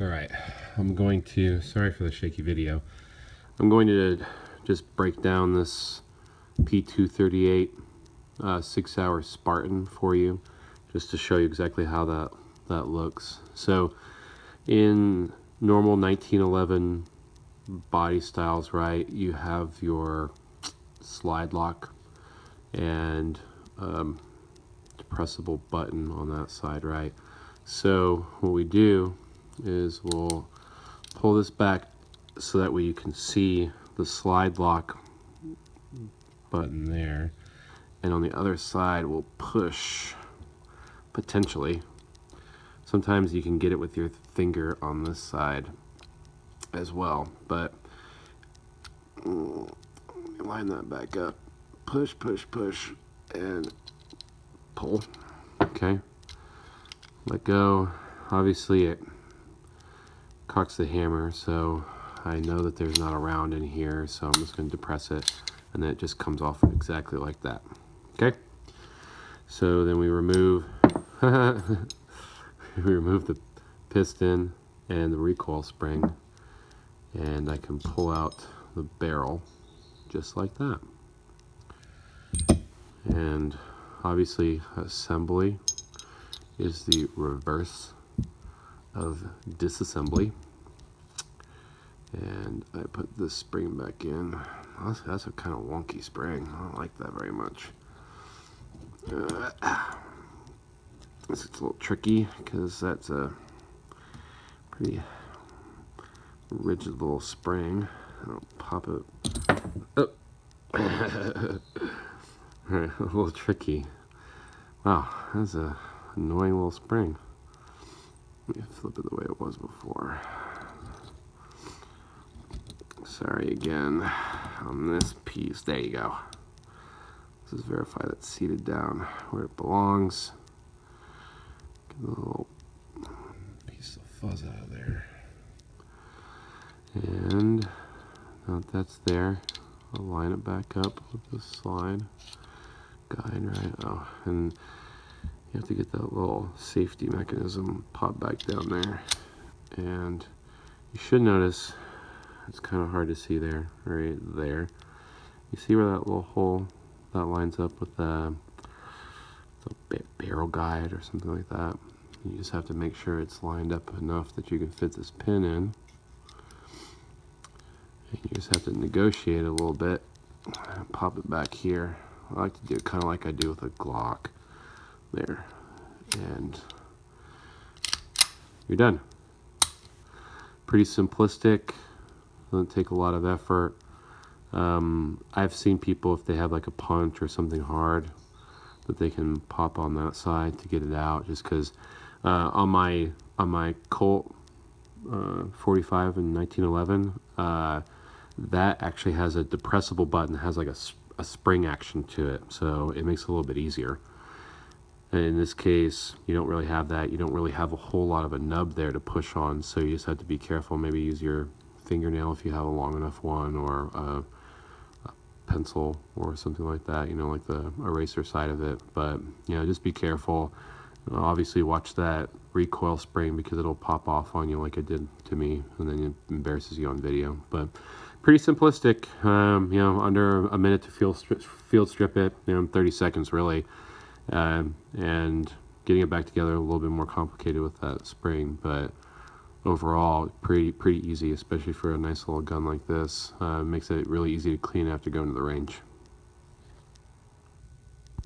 Alright, sorry for the shaky video. I'm going to just break down this P238 Sig Sauer Spartan for you, just to show you exactly how that looks. So in normal 1911 body styles, right, you have your slide lock and depressible button on that side, right? So what we do is we'll pull this back so that way you can see the slide lock button there, and on the other side we'll push, potentially. Sometimes you can get it with your finger on this side as well, but line that back up, push, push, push, and pull. Okay, let go. Obviously it cocks the hammer, so I know that there's not a round in here, so I'm just going to depress it, and then it just comes off exactly like that. Okay, so then we remove we remove the piston and the recoil spring, and I can pull out the barrel just like that. And obviously assembly is the reverse of disassembly. And I put this spring back in. That's a kind of wonky spring. I don't like that very much. This is a little tricky because that's a pretty rigid little spring. I'll pop it. Oh. Alright, a little tricky. Wow, that's a annoying little spring. Let me flip it the way it was before. Sorry again on this piece. There you go. Let's just verify that it's seated down where it belongs. Get a little piece of fuzz out of there. And now that that's there, I'll line it back up with the slide guide, right? Oh, and you have to get that little safety mechanism pop back down there. And you should notice it's kind of hard to see there, right there. You see where that little hole that lines up with the barrel guide or something like that? You just have to make sure it's lined up enough that you can fit this pin in. And you just have to negotiate a little bit and pop it back here. I like to do it kind of like I do with a Glock there. And you're done. Pretty simplistic. Doesn't take a lot of effort. I've seen people, if they have like a punch or something hard, that they can pop on that side to get it out. Just because on my Colt 45 in 1911, that actually has a depressible button that has like a spring action to it, so it makes it a little bit easier. And in this case, you don't really have that. You don't really have a whole lot of a nub there to push on, so you just have to be careful. Maybe use your fingernail if you have a long enough one, or a pencil or something like that, you know, like the eraser side of it. But you know, just be careful. Obviously watch that recoil spring, because it'll pop off on you like it did to me, and then it embarrasses you on video. But pretty simplistic. You know, under a minute to field strip it, you know, 30 seconds really. And getting it back together a little bit more complicated with that spring, but overall pretty easy, especially for a nice little gun like this. Makes it really easy to clean after going to the range.